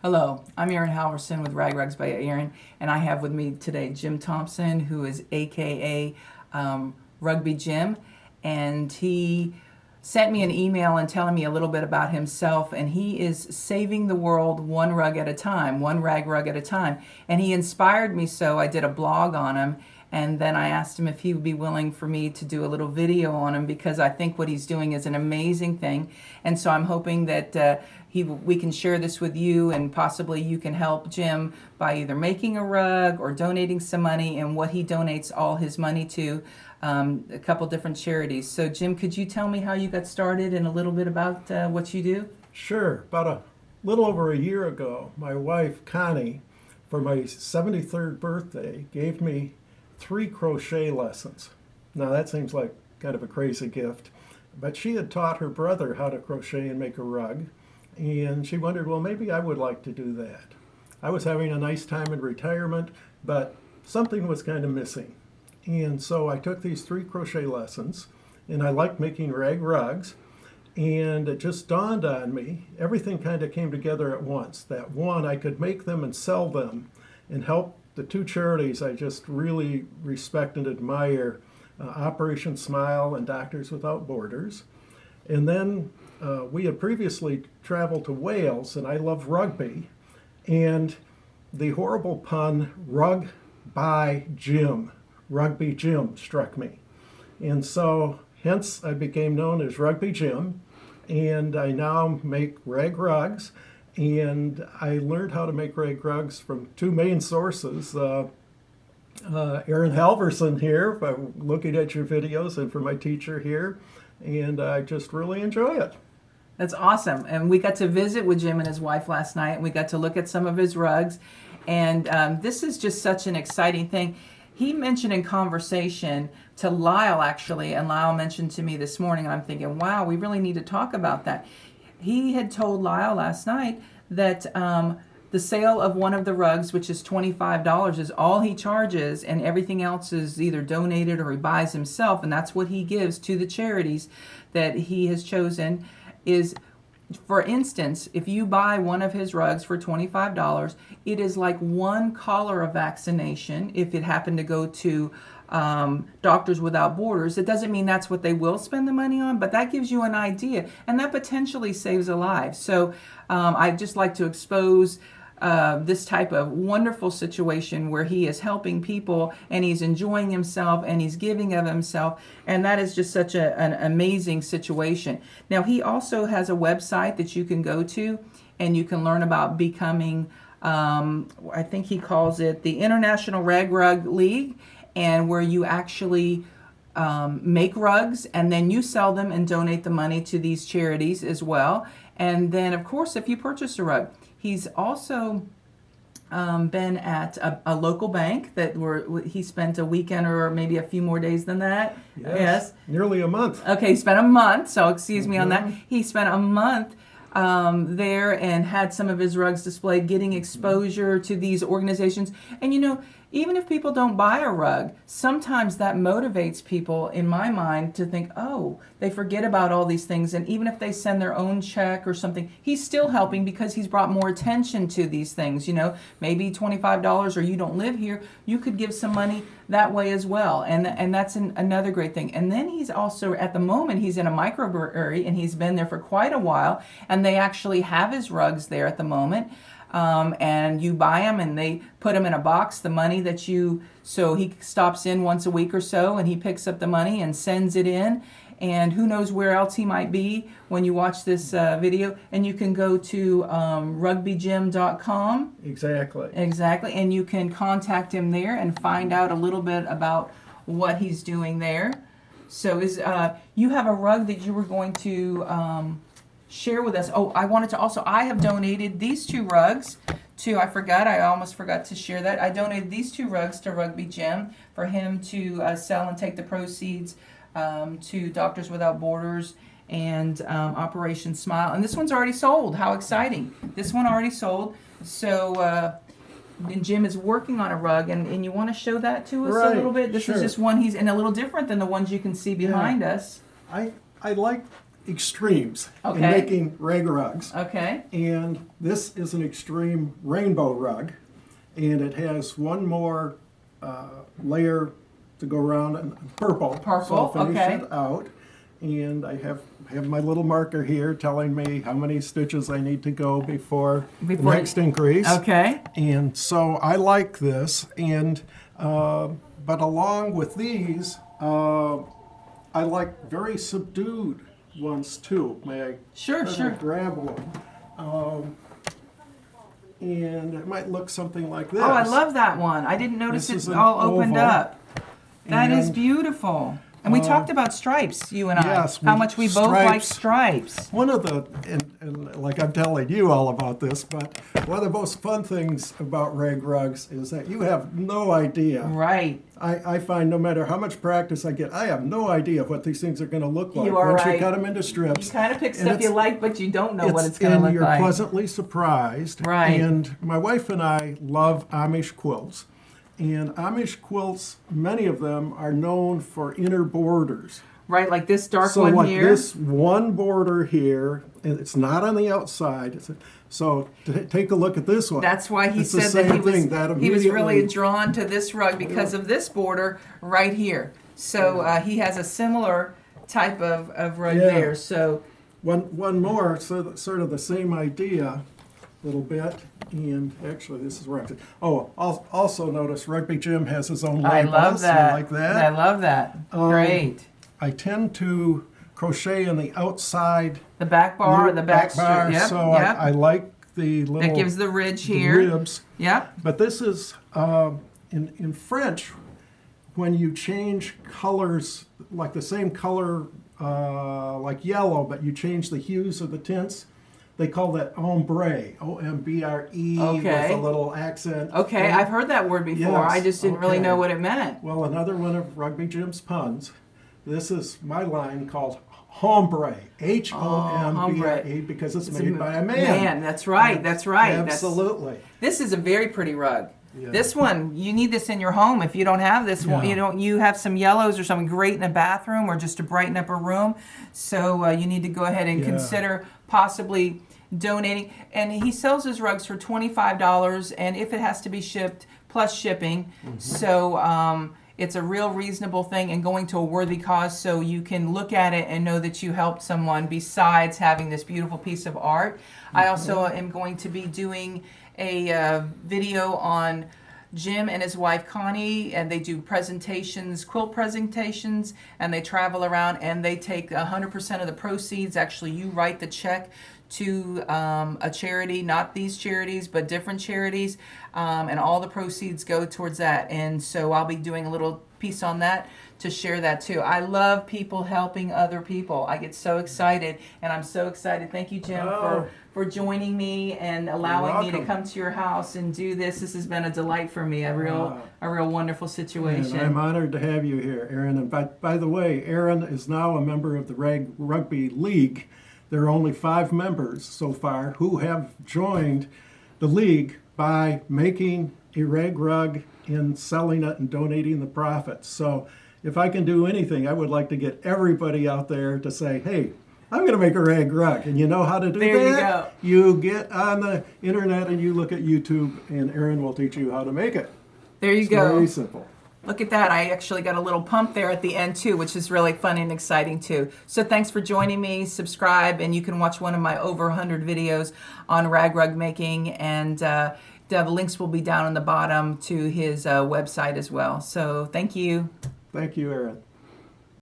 Hello, I'm Erin Halvorsen with Rugs by Erin, and I have with me today Jim Thompson, who is AKA RugbyJim, and he sent me an email and telling me a little bit about himself, and he is saving the world one rug at a time, one rug at a time, and he inspired me, so I did a blog on him. And then I asked him if he would be willing for me to do a little video on him, because I think what he's doing is an amazing thing. And so I'm hoping that we can share this with you, and possibly you can help Jim by either making a rug or donating some money, and what he donates all his money to, a couple different charities. So Jim, could you tell me how you got started and a little bit about what you do? Sure. About a little over a year ago, my wife Connie, for my 73rd birthday, gave me 3 crochet lessons. Now that seems like kind of a crazy gift, but she had taught her brother how to crochet and make a rug, and she wondered, well, maybe I would like to do that. I was having a nice time in retirement, but something was kind of missing. And so I took these 3 crochet lessons, and I liked making rag rugs, and it just dawned on me, everything kind of came together at once, that one, I could make them and sell them and help the 2 charities I just really respect and admire, Operation Smile and Doctors Without Borders. And then we had previously traveled to Wales, and I love rugby, and the horrible pun rug by Jim, RugbyJim, struck me. And so hence I became known as RugbyJim, and I now make rag rugs. And I learned how to make rag rugs from 2 main sources. Erin Halvorsen here, by looking at your videos, and from my teacher here. And I just really enjoy it. That's awesome. And we got to visit with Jim and his wife last night, and we got to look at some of his rugs. And this is just such an exciting thing. He mentioned in conversation to Lyle, actually, and Lyle mentioned to me this morning, and I'm thinking, wow, we really need to talk about that. He had told Lyle last night that the sale of one of the rugs, which is $25, is all he charges, and everything else is either donated or he buys himself, and that's what he gives to the charities that he has chosen. Is, for instance, if you buy one of his rugs for $25, it is like 1 cholera vaccination if it happened to go to Doctors Without Borders. It doesn't mean that's what they will spend the money on, but that gives you an idea, and that potentially saves a life. So I'd just like to expose this type of wonderful situation where he is helping people, and he's enjoying himself, and he's giving of himself, and that is just such an amazing situation. Now, he also has a website that you can go to, and you can learn about becoming, I think he calls it the International Rag Rug League, and where you actually make rugs, and then you sell them and donate the money to these charities as well. And then, of course, if you purchase a rug, he's also been at a local bank he spent a weekend or maybe a few more days than that. Yes. Nearly a month. Okay, he spent a month, so excuse me on that. He spent a month there and had some of his rugs displayed, getting exposure to these organizations. And you know, even if people don't buy a rug, sometimes that motivates people, in my mind, to think, oh, they forget about all these things. And even if they send their own check or something, he's still helping because he's brought more attention to these things. You know, maybe $25, or you don't live here, you could give some money that way as well. And that's another great thing. And then he's also, at the moment, he's in a microbrewery, and he's been there for quite a while. And they actually have his rugs there at the moment. And you buy them, and they put them in a box, the money that so he stops in once a week or so, and he picks up the money and sends it in, and who knows where else he might be when you watch this video. And you can go to RugbyJim.com. Exactly, and you can contact him there and find out a little bit about what he's doing there. So you have a rug that you were going to share with us. Oh, I have donated these 2 rugs to, I almost forgot to share that. I donated these 2 rugs to RugbyJim for him to sell and take the proceeds to Doctors Without Borders and Operation Smile. And this one's already sold. How exciting. This one already sold. So and Jim is working on a rug, and you want to show that to us a little bit? This is just one, he's in a little different than the ones you can see behind us. I like extremes in Okay. making rag rugs. Okay. And this is an extreme rainbow rug, and it has one more layer to go around in purple. Purple, So I'll finish okay. it out. And I have my little marker here telling me how many stitches I need to go before the next increase. Okay. And so I like this, and but along with these, I like very subdued ones too. May I? Sure, try to sure. grab one. And it might look something like this. Oh, I love that one. I didn't notice This is it an all opened oval. up. That is And, beautiful. And we talked about stripes, you and I. yes, How much we both like stripes. One of the, and like I'm telling you all about this, but one of the most fun things about rag rugs is that you have no idea. Right. I find no matter how much practice I get, I have no idea what these things are going to look like You are once right. you cut them into strips. You kind of pick And stuff you it's- like, but you don't know what it's going to look you're like. pleasantly surprised. Right. And my wife and I love Amish quilts. And Amish quilts, many of them are known for inner borders. Right, like this dark So one like here. this one border here, and it's not on the outside. So take a look at this one. That's why he It's the said that same thing. That he was really immediately- drawn to this rug because of this border right here. So he has a similar type of rug Yeah. there. So One more, so sort of the same idea, a little bit. And actually, this is where I'm. Oh, also notice RugbyJim has his own label. I love that. So like that. I love that. Great. I tend to crochet on the outside The back bar or the back bar, strip. Yep, so yep. I like the little That gives the ridge the here. ribs. Yep. But this is in French, when you change colors, like the same color, like yellow, but you change the hues of the tints. They call that ombre, O-M-B-R-E, Okay. with a little accent. Okay, And- I've heard that word before. Yes, I just didn't really okay. know what it meant. Well, another one of RugbyJim's puns. This is my line called Hombre, H-O-M-B-R-E, because it's made by a man. That's right. That's right. Absolutely. This is a very pretty rug. Yeah. This one, you need this in your home. If you don't have this one, Yeah. you have some yellows or something great in a bathroom or just to brighten up a room. So you need to go ahead and Yeah. consider possibly donating. And he sells his rugs for $25, and if it has to be shipped, plus shipping. Mm-hmm. So it's a real reasonable thing and going to a worthy cause, so you can look at it and know that you helped someone besides having this beautiful piece of art. I also am going to be doing a video on Jim and his wife Connie, and they do presentations, quilt presentations, and they travel around and they take 100% of the proceeds. Actually, you write the check to a charity, not these charities, but different charities, and all the proceeds go towards that. And so I'll be doing a little piece on that to share that too. I love people helping other people. I get so excited, and I'm so excited. Thank you, Jim, for joining me and allowing me to welcome. come to your house and do this. This has been a delight for me, a real wonderful situation. And I'm honored to have you here, Erin. And by the way, Erin is now a member of the Rugby League. There are only 5 members so far who have joined the league by making a rag rug and selling it and donating the profits. So if I can do anything, I would like to get everybody out there to say, hey, I'm going to make a rag rug. And you know how to do There you that? You get on the internet and you look at YouTube, and Erin will teach you how to make it. There you It's go. very simple. Look at that. I actually got a little pump there at the end too, which is really fun and exciting too. So thanks for joining me. Subscribe, and you can watch one of my over 100 videos on rag rug making, and the links will be down on the bottom to his website as well. So thank you. Thank you, Erin.